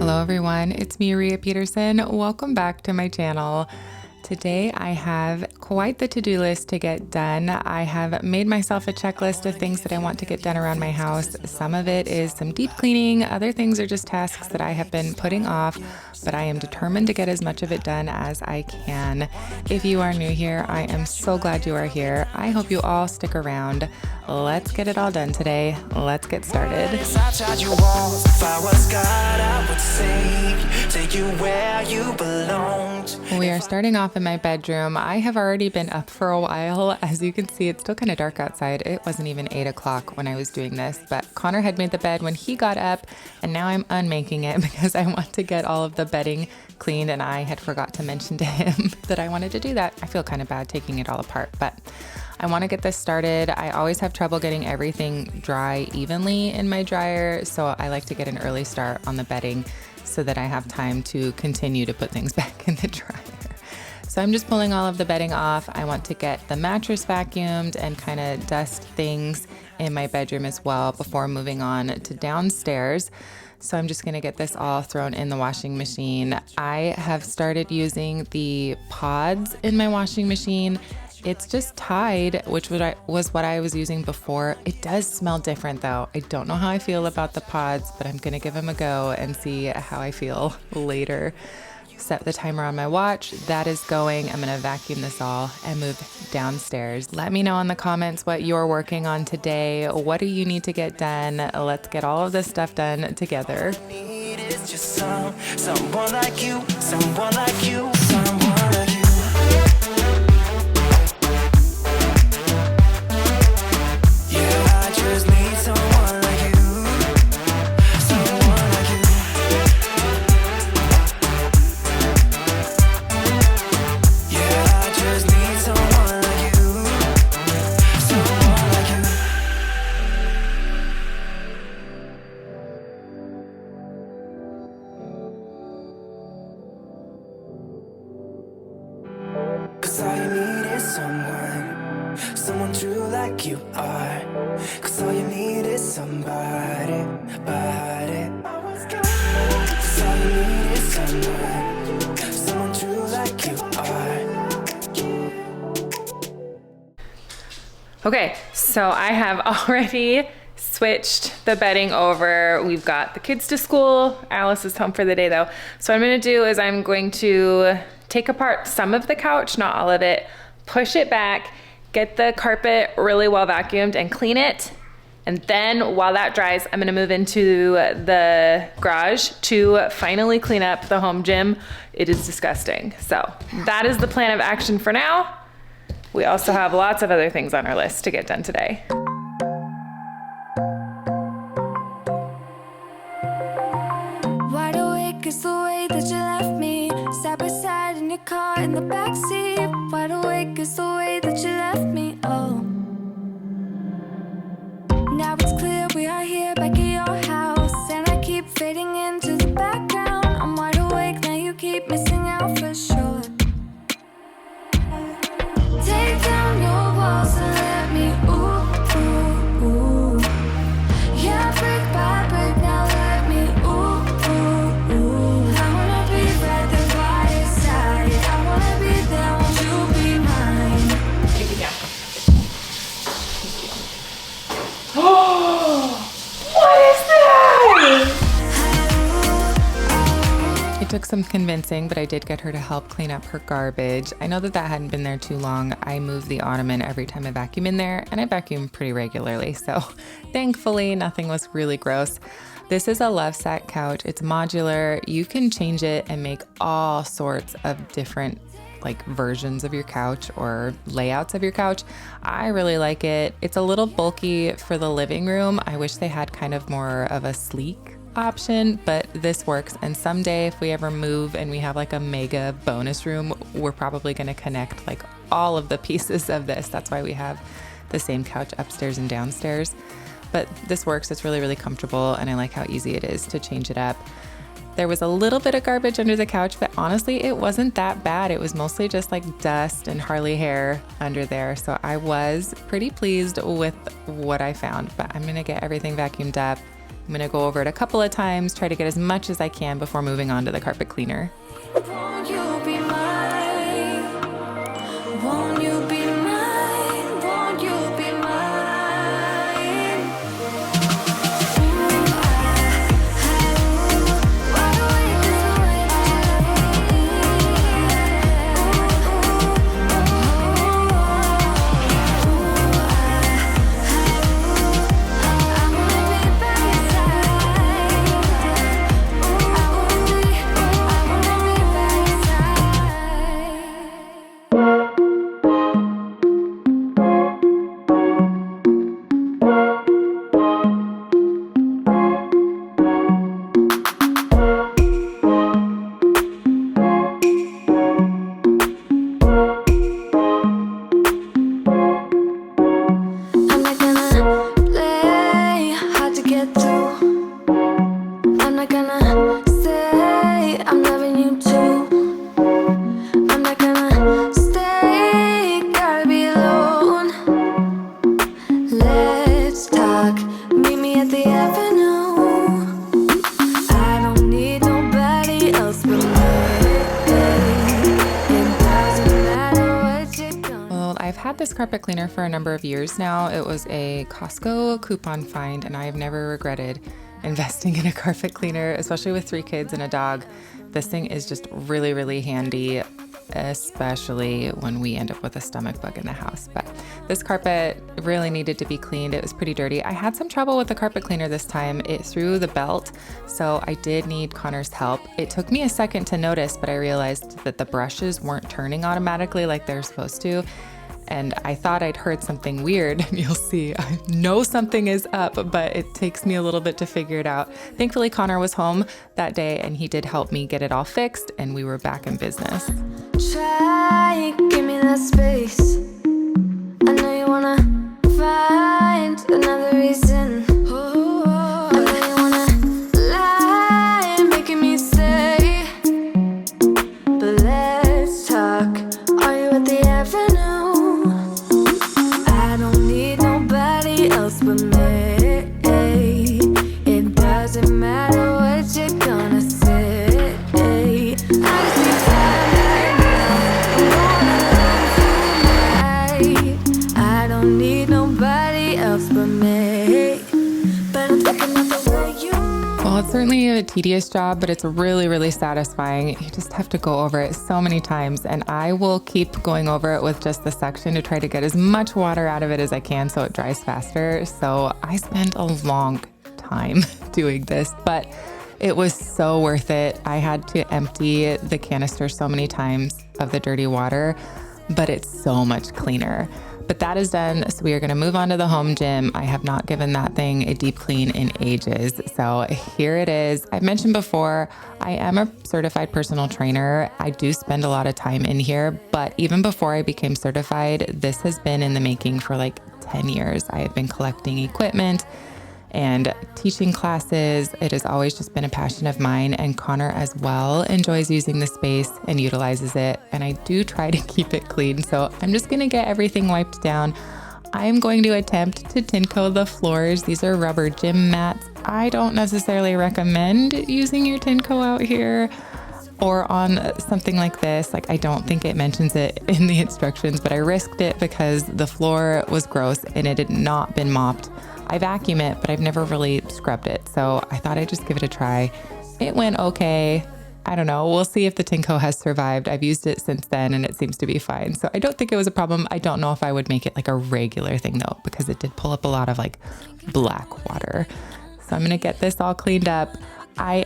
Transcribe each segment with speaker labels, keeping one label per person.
Speaker 1: Hello everyone, it's me, Rhea Peterson. Welcome back to my channel. Today I have quite the to-do list to get done. I have made myself a checklist of things that I want to get done around my house. Some of it is some deep cleaning, other things are just tasks that I have been putting off, but I am determined to get as much of it done as I can. If you are new here, I am so glad you are here. I hope you all stick around. Let's get it all done today. Let's get started. We are starting off in my bedroom. I have already been up for a while. As you can see, it's still kind of dark outside. It wasn't even 8 o'clock when I was doing this, but Connor had made the bed when he got up, and now I'm unmaking it because I want to get all of the bedding cleaned, and I had forgot to mention to him that I wanted to do that. I feel kind of bad taking it all apart, but I want to get this started. I always have trouble getting everything dry evenly in my dryer, so I like to get an early start on the bedding so that I have time to continue to put things back in the dryer. So I'm just pulling all of the bedding off. I want to get the mattress vacuumed and kind of dust things in my bedroom as well before moving on to downstairs. So I'm just gonna get this all thrown in the washing machine. I have started using the pods in my washing machine. It's just Tide, which was what I was using before. It does smell different though. I don't know how I feel about the pods, but I'm gonna give them a go and see how I feel later. Set the timer on my watch. That is going. I'm gonna vacuum this all and move downstairs. Let me know in the comments what you're working on today. What do you need to get done? Let's get all of this stuff done together. Someone like you, someone like you, someone like you. All you need is someone true like you are. 'Cause all you need is somebody. Cause all you need is someone true like you are. Okay, so I have already switched the bedding over. We've got the kids to school. Alice is home for the day though. So what I'm gonna do is I'm going to take apart some of the couch, not all of it, push it back, get the carpet really well vacuumed and clean it. And then while that dries, I'm gonna move into the garage to finally clean up the home gym. It is disgusting. So that is the plan of action for now. We also have lots of other things on our list to get done today. Wide awake is the way that you left me, side by side in your car in the backseat. Wide awake is the way that you left me, oh. Now it's clear we are here back at your house, and I keep fading into the background. I'm wide awake, now you keep missing out for sure. Take down your walls and let me, ooh, ooh, ooh. Yeah, brick by brick, now let me, ooh, ooh, ooh. I wanna be right there by your side. I wanna be there, won't you be mine? Take it down. Oh, what is that? It took some convincing, but I did get her to help clean up her garbage. I know that hadn't been there too long. I move the ottoman every time I vacuum in there, and I vacuum pretty regularly, so thankfully nothing was really gross. This is a Lovesac couch. It's modular. You can change it and make all sorts of different versions of your couch or layouts of your couch. I really like it. It's a little bulky for the living room. I wish they had kind of more of a sleek option, but this works. And someday if we ever move and we have a mega bonus room, we're probably going to connect all of the pieces of this. That's why we have the same couch upstairs and downstairs. But this works. It's really, really comfortable, and I like how easy it is to change it up. There was a little bit of garbage under the couch, but honestly, it wasn't that bad. It was mostly just dust and Harley hair under there. So I was pretty pleased with what I found, but I'm gonna get everything vacuumed up I'm gonna go over it a couple of times, try to get as much as I can before moving on to the carpet cleaner.
Speaker 2: Won't you be mine? Won't you be mine? Won't you be mine?
Speaker 1: I've had this carpet cleaner for a number of years now. It was a Costco coupon find, and I have never regretted investing in a carpet cleaner, especially with 3 kids and a dog. This thing is just really, really handy, especially when we end up with a stomach bug in the house. But this carpet really needed to be cleaned. It was pretty dirty. I had some trouble with the carpet cleaner this time. It threw the belt, so I did need Connor's help. It took me a second to notice, but I realized that the brushes weren't turning automatically like they're supposed to. And I thought I'd heard something weird, and you'll see, I know something is up, but it takes me a little bit to figure it out. Thankfully, Connor was home that day, and he did help me get it all fixed, and we were back in business.
Speaker 2: Try, give me that space. I know you wanna find another reason. I know you wanna lie, making me stay. But let's talk. Are you at the avenue? But me, it doesn't matter what you're gonna say. I just need time right now. I don't need nobody else but me. But I'm thinking of the way you.
Speaker 1: Well, it's certainly a tedious job, but it's really, really satisfying. You just have to go over it so many times, and I will keep going over it with just the suction to try to get as much water out of it as I can so it dries faster. So I spent a long time doing this, but it was so worth it. I had to empty the canister so many times of the dirty water, but it's so much cleaner. But that is done, so we are gonna move on to the home gym. I have not given that thing a deep clean in ages. So here it is. I've mentioned before, I am a certified personal trainer. I do spend a lot of time in here, but even before I became certified, this has been in the making for like 10 years. I have been collecting equipment and teaching classes. It has always just been a passion of mine, and Connor as well enjoys using the space and utilizes it. And I do try to keep it clean. So I'm just gonna get everything wiped down. I'm going to attempt to Tinco the floors. These are rubber gym mats. I don't necessarily recommend using your Tinco out here or on something like this. Like, I don't think it mentions it in the instructions, but I risked it because the floor was gross and it had not been mopped. I vacuum it, but I've never really scrubbed it. So I thought I'd just give it a try. It went okay. I don't know. We'll see if the Tinco has survived. I've used it since then and it seems to be fine. So I don't think it was a problem. I don't know if I would make it like a regular thing though, because it did pull up a lot of like black water. So I'm gonna get this all cleaned up. I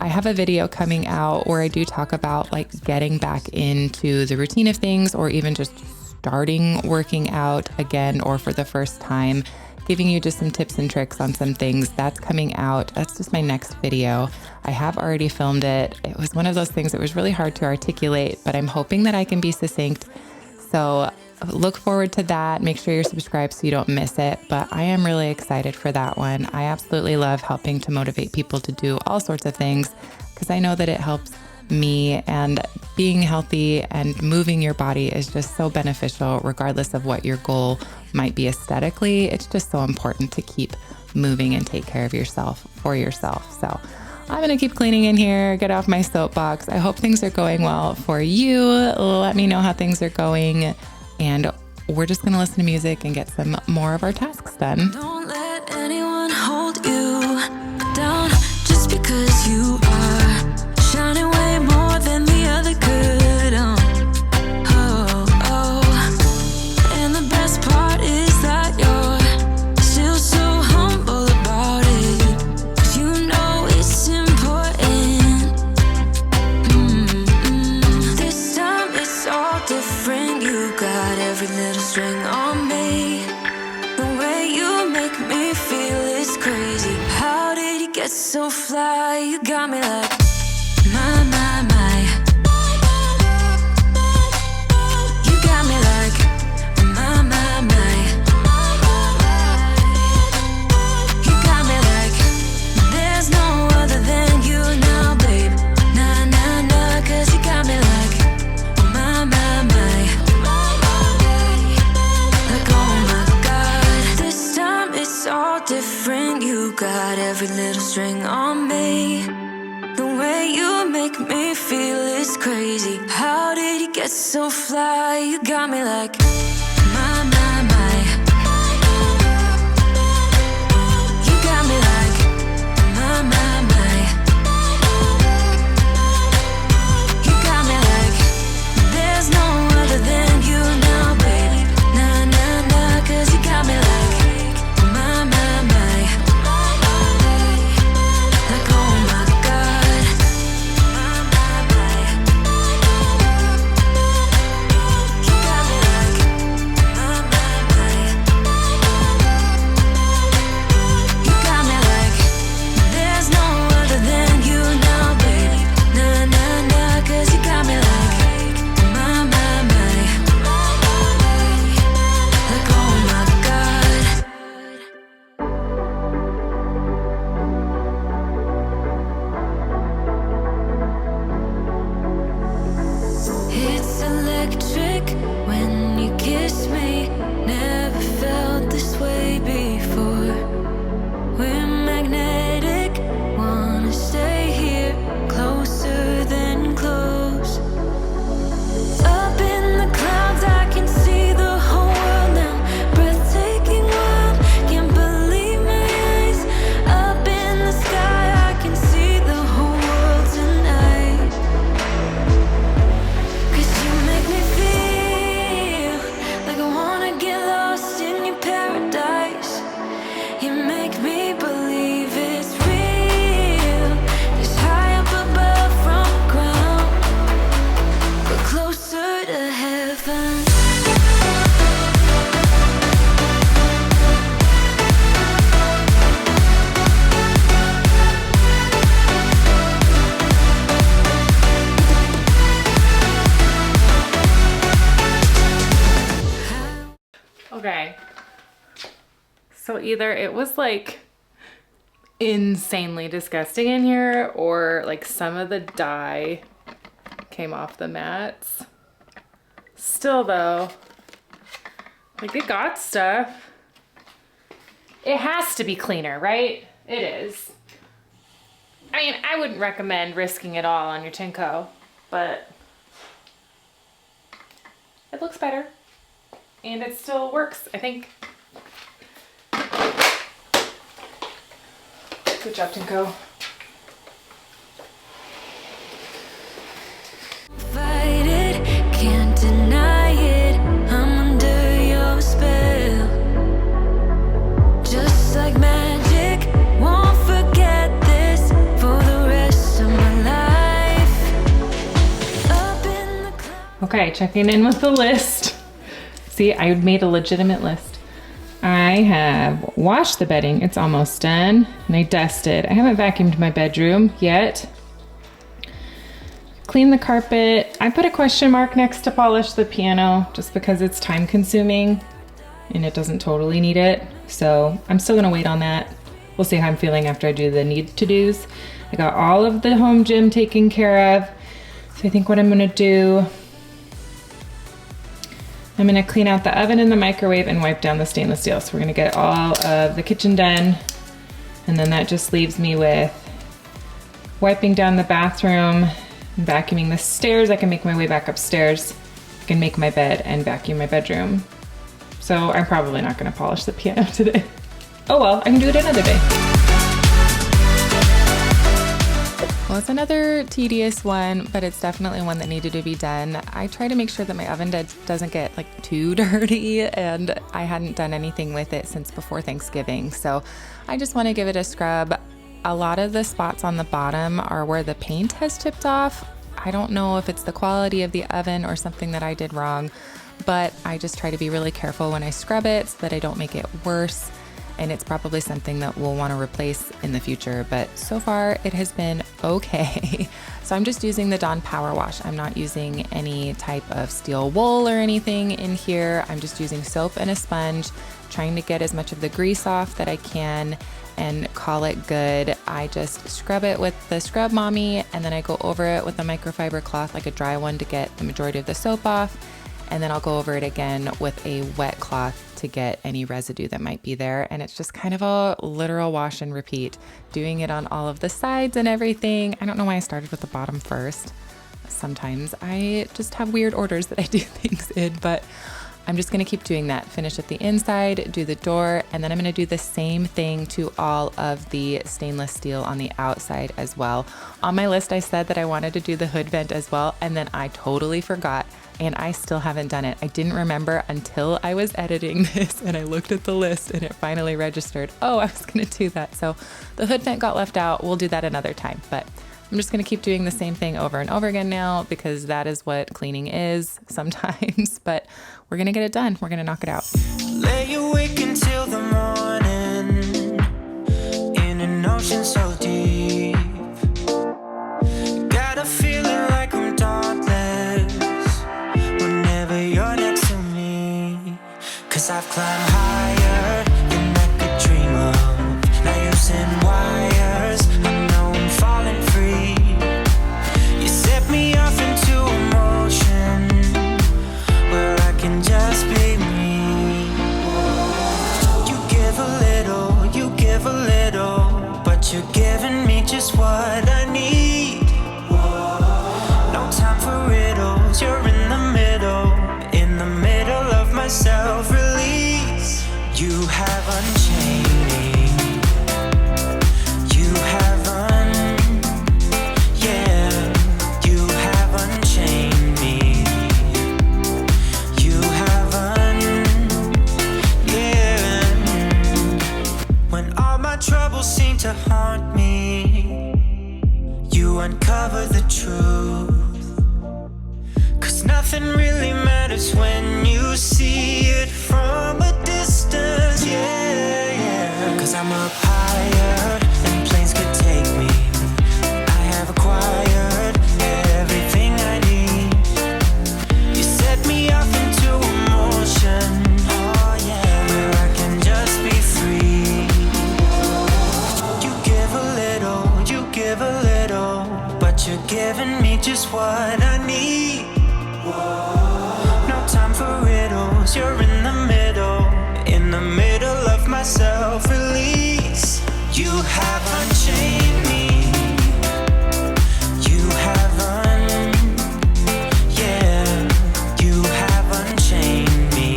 Speaker 1: have a video coming out where I do talk about like getting back into the routine of things, or even just starting working out again or for the first time, giving you just some tips and tricks on some things. That's coming out. That's just my next video. I have already filmed it. It was one of those things that was really hard to articulate, but I'm hoping that I can be succinct. So look forward to that. Make sure you're subscribed so you don't miss it. But I am really excited for that one. I absolutely love helping to motivate people to do all sorts of things because I know that it helps me, and being healthy and moving your body is just so beneficial regardless of what your goal might be aesthetically. It's just so important to keep moving and take care of yourself for yourself. So I'm gonna keep cleaning in here, get off my soapbox. I hope things are going well for you. Let me know how things are going, and we're just gonna listen to music and get some more of our tasks done.
Speaker 2: Don't let anyone hold you down just because you are shining way more than the other could. And the best part is that you're still so humble about it. 'Cause you know it's important. This time it's all different. You got every little string on me. The way you make me feel is crazy. How did you get so fly? You got me like my. You got me like my. You got me like there's no other than you now, babe. Nah, 'cause you got me like my. Like oh my God, this time it's all different. You got every little string on me. The way you make me feel is crazy. How did you get so fly? You got me like my. You got me like my. You got me like there's no other than you now, baby. Nah, 'cause you got me like my. Like oh my God. You got me like my. You got me like there's no other than you now, baby. Nah, 'cause you got me like my. Like oh my God. It's electric when you kiss me. Never felt this way before. We're magnetic, wanna stay here closer than close. Up in the clouds, I can see the whole world now. Breathtaking world, can't believe my eyes. Up in the sky, I can see the whole world tonight. 'Cause you make me feel like I wanna get lost in your paradise. You make me believe it's real. It's high up above from the ground, but closer to heaven.
Speaker 1: Okay. So either it was like insanely disgusting in here, or like some of the dye came off the mats. Still though, like it got stuff. It has to be cleaner, right? It is. I mean, I wouldn't recommend risking it all on your Tinko, but it looks better. And it still works, I think. Good job, Tinko.
Speaker 2: Fight it, can't deny it. I'm under your spell. Just like magic, won't forget this for the rest of my life. Up in the clouds.
Speaker 1: Okay, checking in with the list. See, I made a legitimate list. I have washed the bedding, it's almost done, and I dusted. I haven't vacuumed my bedroom yet. Cleaned the carpet. I put a question mark next to polish the piano just because it's time consuming and it doesn't totally need it. So I'm still gonna wait on that. We'll see how I'm feeling after I do the need to do's. I got all of the home gym taken care of. So I think what I'm gonna do, I'm gonna clean out the oven and the microwave and wipe down the stainless steel. So we're gonna get all of the kitchen done And then that just leaves me with wiping down the bathroom, vacuuming the stairs. I can make my way back upstairs. I can make my bed and vacuum my bedroom. So I'm probably not gonna polish the piano today. Oh well, I can do it another day. Well, it's another tedious one, but it's definitely one that needed to be done. I try to make sure that my oven doesn't get like too dirty, and I hadn't done anything with it since before Thanksgiving. So I just want to give it a scrub. A lot of the spots on the bottom are where the paint has chipped off. I don't know if it's the quality of the oven or something that I did wrong, but I just try to be really careful when I scrub it so that I don't make it worse. And it's probably something that we'll want to replace in the future, but so far it has been okay. So I'm just using the Dawn Power Wash. I'm not using any type of steel wool or anything in here. I'm just using soap and a sponge, trying to get as much of the grease off that I can and call it good. I just scrub it with the Scrub Mommy, and then I go over it with a microfiber cloth, like a dry one, to get the majority of the soap off. And then I'll go over it again with a wet cloth to get any residue that might be there. And it's just kind of a literal wash and repeat, doing it on all of the sides and everything. I don't know why I started with the bottom first. Sometimes I just have weird orders that I do things in, but I'm just gonna keep doing that. Finish at the inside, do the door, and then I'm gonna do the same thing to all of the stainless steel on the outside as well. On my list, I said that I wanted to do the hood vent as well, and then I totally forgot, and I still haven't done it. I didn't remember until I was editing this, and I looked at the list, and it finally registered. Oh, I was gonna do that. So the hood vent got left out. We'll do that another time, but I'm just gonna keep doing the same thing over and over again now, because that is what cleaning is sometimes, but we're gonna get it done. We're gonna knock it out.
Speaker 3: Lay awake until the morning in an ocean so deep. Got a feeling like I'm dauntless whenever you're next to me. 'Cause I've climbed higher than I could dream of. Now using wires, I know I'm falling free. You set me off into emotion where I can just be me. You give a little, but you're giving me just what I need. No time for riddles, you're in the middle of my self-release. You have unchained me. You haven't, yeah, you have unchained me. You haven't, yeah. When all my troubles seem to haunt me, you uncover the truth. 'Cause nothing really matters when you see it from a distance, yeah, yeah. 'Cause I'm up higher than planes could take me. I have acquired everything I need. You set me off into emotion, oh yeah, where I can just be free. You give a little, but you're giving me just what I need. No time for riddles, you're in the middle of my self-release. You have unchained me. You haven't, yeah, you have unchained me.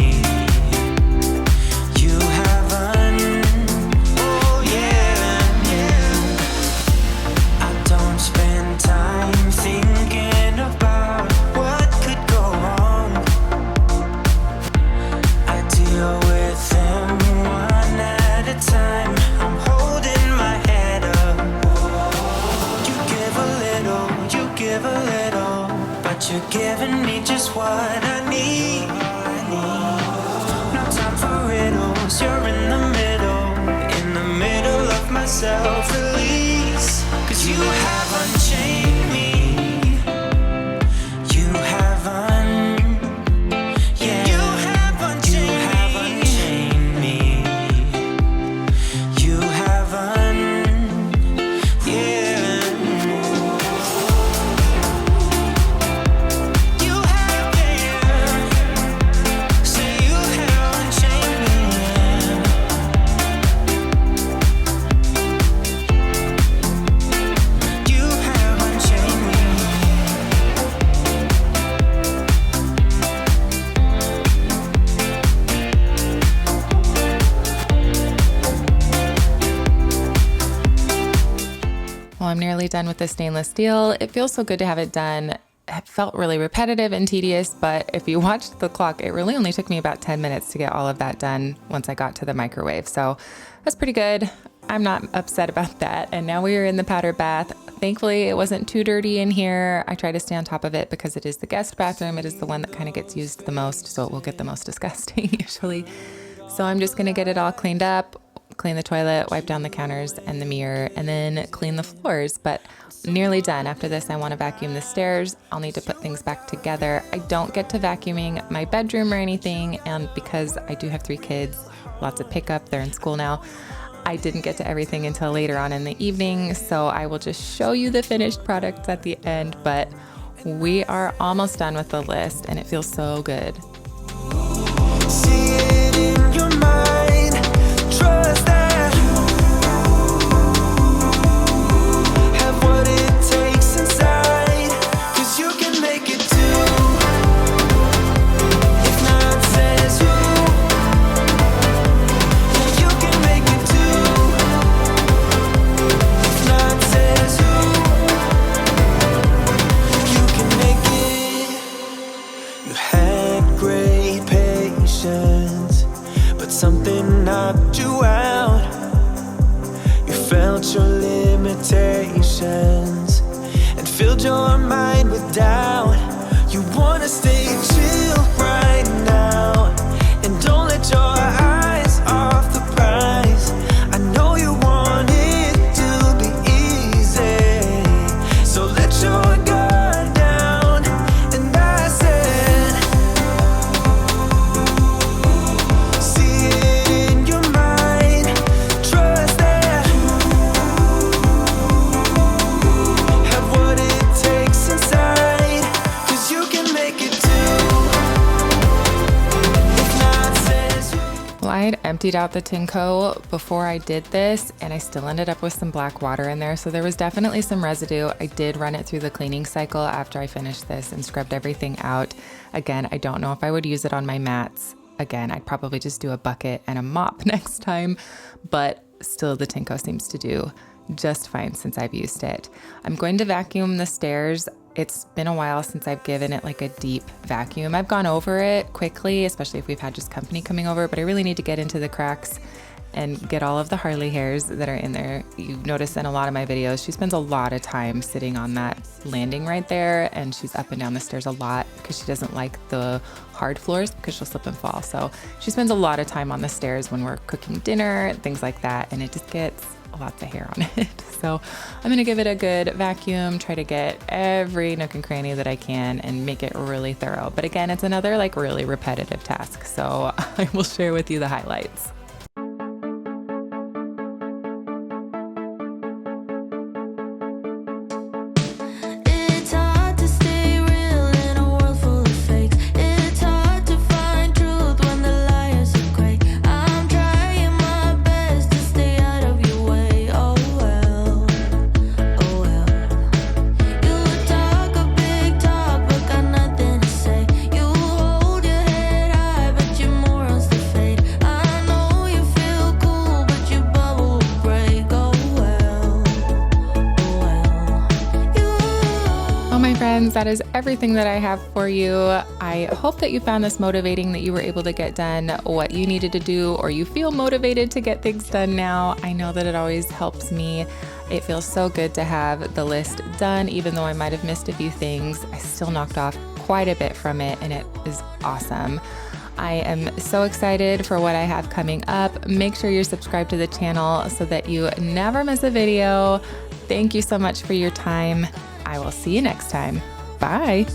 Speaker 3: You haven't, oh yeah, yeah. I don't spend time thinking about what could go wrong. I deal with them one at a time. I'm holding my head up. You give a little, but you're giving me just what I need. No time for riddles, you're in the middle of my self-release. 'Cause you have unchained me. You haven't, yeah, you have unchained me. You haven't, yeah. You have, yeah.
Speaker 1: Well, I'm nearly done with the stainless steel. It feels so good to have it done. It felt really repetitive and tedious, but if you watched the clock, it really only took me about 10 minutes to get all of that done once I got to the microwave. So that's pretty good. I'm not upset about that. And now we are in the powder bath. Thankfully, it wasn't too dirty in here. I try to stay on top of it because it is the guest bathroom. It is the one that kind of gets used the most, so it will get the most disgusting usually. So I'm just gonna get it all cleaned up, clean the toilet, wipe down the counters and the mirror, and then clean the floors. But nearly done. After this, I want to vacuum the stairs. I'll need to put things back together. I don't get to vacuuming my bedroom or anything, and because I do have 3 kids, lots of pickup, they're in school now, I didn't get to everything until later on in the evening, so I will just show you the finished products at the end, but we are almost done with the list, and it feels so good.
Speaker 3: See it in your mind, trust that have what it takes inside, 'cause you can make it too. If not says who, yeah, you can make it too. If not says who, you can make it. You had great patience, but something knocked you out. You felt your limitations and filled your mind with doubt. You wanna stay chill right now and don't let your eyes off the prize. I know you want it to be easy, so let your guard down. And I said, see it in your mind, trust that have what it takes inside, 'cause you can make it too. If not says who.
Speaker 1: Well, I had emptied out the Tinko before I did this, and I still ended up with some black water in there, so there was definitely some residue. I did run it through the cleaning cycle after I finished this and scrubbed everything out. Again, I don't know if I would use it on my mats. Again, I'd probably just do a bucket and a mop next time, but still the Tinko seems to do just fine since I've used it. I'm going to vacuum the stairs. It's been a while since I've given it like a deep vacuum. I've gone over it quickly, especially if we've had just company coming over, but I really need to get into the cracks and get all of the Harley hairs that are in there. You notice in a lot of my videos, she spends a lot of time sitting on that landing right there, and she's up and down the stairs a lot because she doesn't like the hard floors because she'll slip and fall. So she spends a lot of time on the stairs when we're cooking dinner, things like that, and it just gets lots of hair on it. So I'm gonna give it a good vacuum, try to get every nook and cranny that I can and make it really thorough. But again, it's another like really repetitive task. So I will share with you the highlights.
Speaker 2: It's hard to stay real in a world full of fakes. It's hard to find truth when the liars are great. I'm trying my best to stay out of your way. Oh well, oh well. You talk a big talk, but got nothing to say. You hold your head high, but your morals to fade. I know you feel cool, but your bubble will break. Oh well, oh well.
Speaker 1: Well, my friends, that is everything that I have for you. I hope that you found this motivating, that you were able to get done what you needed to do, or you feel motivated to get things done now. I know that it always helps me. It feels so good to have the list done, even though I might have missed a few things. I still knocked off quite a bit from it, and it is awesome. I am so excited for what I have coming up. Make sure you're subscribed to the channel so that you never miss a video. Thank you so much for your time. I will see you next time. Bye.